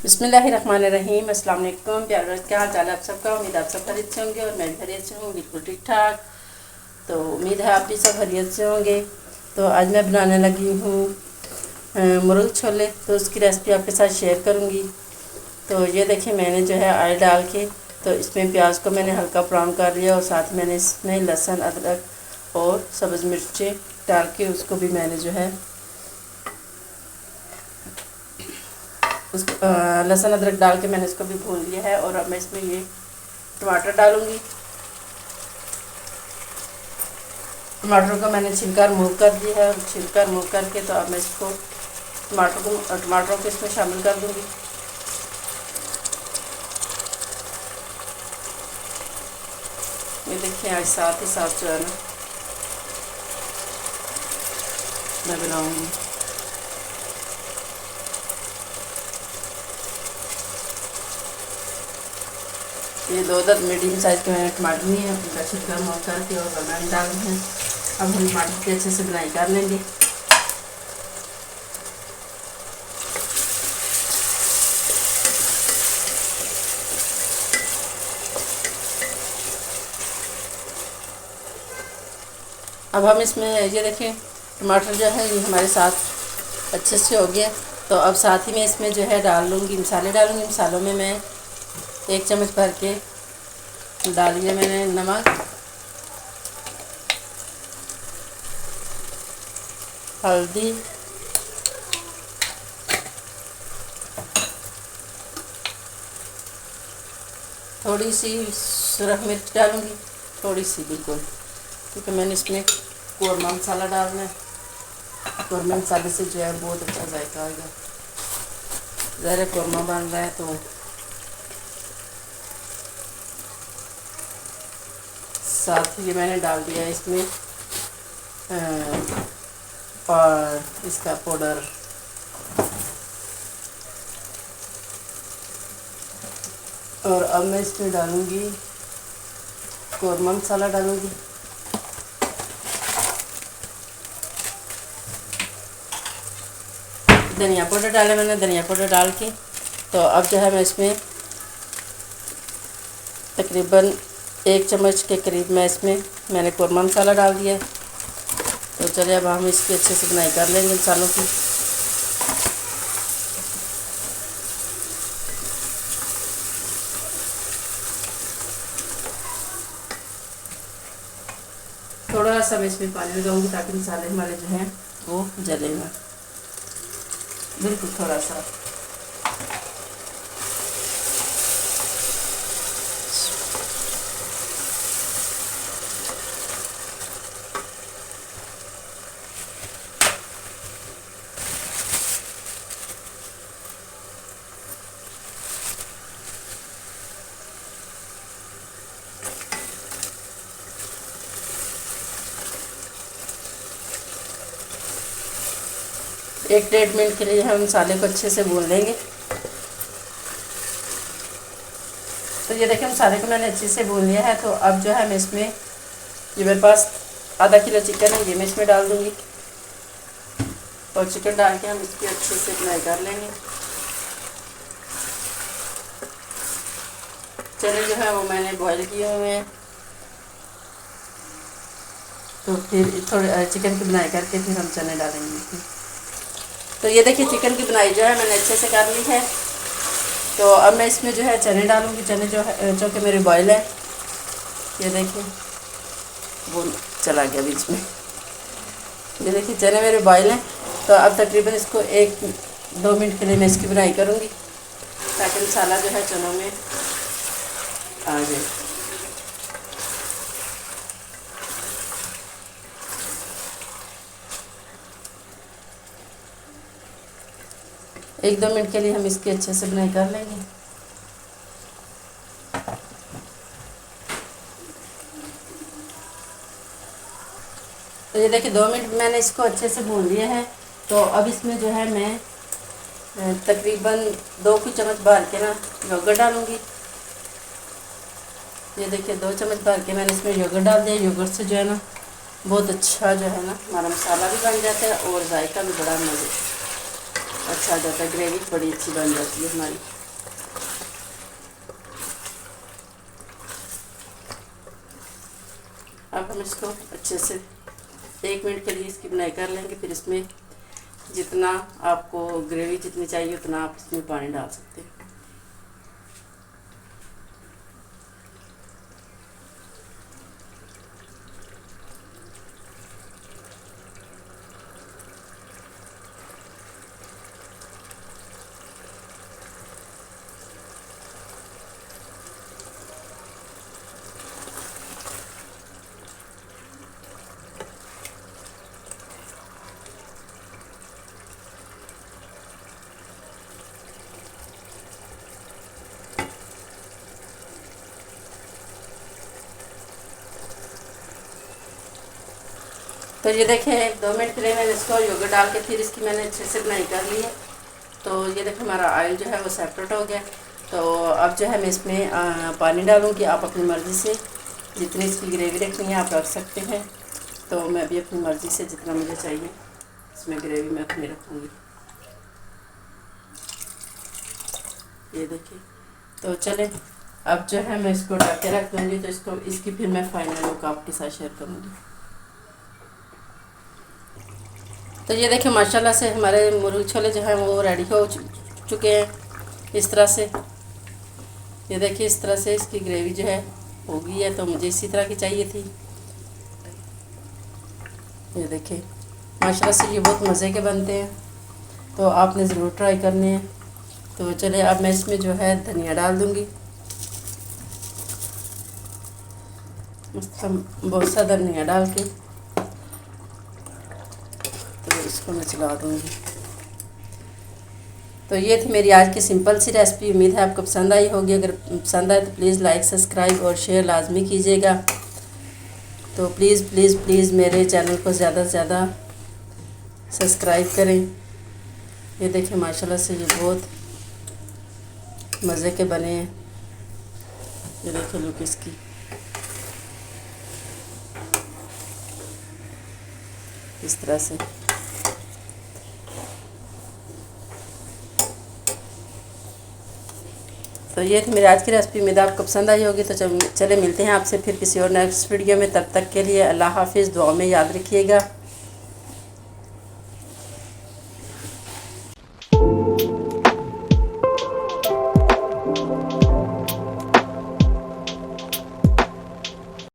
बिस्मिल्लाहिर्रहमानिर्रहीम। अस्सलाम वालेकुम। प्यार भर क्या हाल चाल है आप सबका। उम्मीद आप सब खैरियत से होंगे और मैं भी खैरियत से हूँ, बिल्कुल ठीक ठाक। तो उम्मीद है आप भी सब खैरियत से होंगे। तो आज मैं बनाने लगी हूँ मुर्ग छोले। तो उसकी रेसिपी आपके साथ शेयर करूँगी। तो ये देखिए, मैंने जो है ऑयल डाल के तो इसमें प्याज को मैंने हल्का ब्राउन कर लिया और साथ मैंने इसमें लहसुन, अदरक और सब्ज़ मिर्चें डाल के उसको भी मैंने जो है उस लहसुन अदरक डाल के मैंने इसको भी भून लिया है। और अब मैं इसमें ये टमाटर डालूंगी। टमाटर को मैंने छिलका रिमूव कर दिया है। छिलका रिमूव करके तो अब मैं इसको टमाटरों को इसमें शामिल कर दूंगी। ये देखिए, आज साथ ही साथ जो है ना मैं बनाऊंगी। ये 2 मीडियम साइज़ के मैंने टमाटर लिए हैं, उनका छिलका रिमूव करके और बनाने डाल हैं। अब हम टमाटर की अच्छे से बुनाई कर लेंगे। अब हम इसमें ये देखें, टमाटर जो है ये हमारे साथ अच्छे से हो गया। तो अब साथ ही में इसमें जो है डाल लूँगी मसाले डालूँगी। मसालों में मैं 1 चम्मच भर के डाल लिया मैंने नमक, हल्दी, थोड़ी सी सुरख मिर्च डालूँगी, थोड़ी सी बिल्कुल, क्योंकि मैंने इसमें कौरमा मसाला डालना है। कौरमा मसाले से जो है बहुत अच्छा जायका आएगा। ज़रा कौरमा बन रहा है तो साथ ही मैंने डाल दिया इसमें और इसका पाउडर। और अब मैं इसमें डालूँगी कौरमा मसाला डालूँगी। धनिया पाउडर डाला मैंने। धनिया पाउडर डाल के तो अब जो है मैं इसमें तकरीबन 1 चम्मच के करीब मैंने कौरमा मसाला डाल दिया। तो चलिए अब हम इसकी अच्छे से बुनाई कर लेंगे मसालों की। थोड़ा सा मैं इसमें पानी लगाऊंगी ताकि मसाले हमारे जो हैं वो जले ना, बिल्कुल थोड़ा सा। एक 1.5 मिनट के लिए हम मसाले को अच्छे से भून लेंगे। तो ये देखिए, मसाले को मैंने अच्छे से भून लिया है। तो अब जो है मैं इसमें, ये मेरे पास आधा किलो चिकन है, ये मैं इसमें डाल दूँगी। और चिकन डाल के हम इसकी अच्छे से बुनाई कर लेंगे। चने जो है वो मैंने बॉईल किए हुए हैं। तो फिर थोड़े चिकन की बुनाई करके फिर हम चने डालेंगे। तो ये देखिए, चिकन की बुनाई जो है मैंने अच्छे से कर ली है। तो अब मैं इसमें जो है चने डालूँगी। चने जो कि मेरे बॉयल है। ये देखिए, वो चला गया बीच में। ये देखिए, चने मेरे बॉयल हैं। तो अब तकरीबन इसको 1-2 मिनट के लिए मैं इसकी बुनाई करूँगी ताकि मसाला जो है चनों में आ जाए। एक 2 मिनट के लिए हम इसकी अच्छे से बुनाई कर लेंगे। तो ये देखिए, 2 मिनट मैंने इसको अच्छे से भून लिया है। तो अब इसमें जो है मैं तकरीबन 2 चम्मच भर के ना योगर्ट डालूँगी। ये देखिए, 2 चम्मच भर के मैंने इसमें योगर्ट डाल दिया। योगर्ट से जो है ना बहुत अच्छा जो है ना हमारा मसाला भी बन जाता है और जायका भी बड़ा मज़े अच्छा आ जाता है, ग्रेवी बड़ी अच्छी बन जाती है हमारी। अब हम इसको अच्छे से 1 मिनट के लिए इसकी बुनाई कर लेंगे। फिर इसमें जितना आपको ग्रेवी जितनी चाहिए उतना आप इसमें पानी डाल सकते हैं। तो ये देखिए 2 मिनट के लिए मैंने इसको योगर्ट डाल के फिर इसकी मैंने अच्छे से बुनाई कर ली है। तो ये देखो हमारा ऑयल जो है वो सेपरेट हो गया। तो अब जो है मैं इसमें पानी डालूँगी। आप अपनी मर्ज़ी से जितनी इसकी ग्रेवी रखनी है आप रख सकते हैं। तो मैं भी अपनी मर्ज़ी से जितना मुझे चाहिए इसमें ग्रेवी मैं अपनी रखूँगी। ये देखिए। तो चले अब जो है मैं इसको ढक के रख दूँगी। तो इसकी फिर मैं फाइनल लुक आपके साथ शेयर करूँगी। तो ये देखिए माशाल्लाह से हमारे मुर्गी छोले जो हैं वो रेडी हो चुके हैं इस तरह से। ये देखिए इस तरह से इसकी ग्रेवी जो है हो गई है। तो मुझे इसी तरह की चाहिए थी। ये देखिए माशाल्लाह से ये बहुत मज़े के बनते हैं। तो आपने ज़रूर ट्राई करने हैं। तो चले अब मैं इसमें जो है धनिया डाल दूँगी। बहुत सा धनिया डाल के तो इसको मैं चला दूँगी। तो ये थी मेरी आज की सिंपल सी रेसिपी। उम्मीद है आपको पसंद आई होगी। अगर पसंद आए तो प्लीज़ लाइक सब्सक्राइब और शेयर लाजमी कीजिएगा। तो प्लीज़ प्लीज़ प्लीज़ मेरे चैनल को ज़्यादा से ज़्यादा सब्सक्राइब करें। ये देखिए माशाल्लाह से ये बहुत मज़े के बने हैं। ये देखिए लुक इसकी। इस तरह से तो ये थी मेरी आज की रेसिपी। उम्मीद आपको पसंद आई होगी। तो चले मिलते हैं आपसे फिर किसी और नेक्स्ट वीडियो में। तब तक के लिए अल्लाह हाफिज़। दुआ में याद रखिएगा।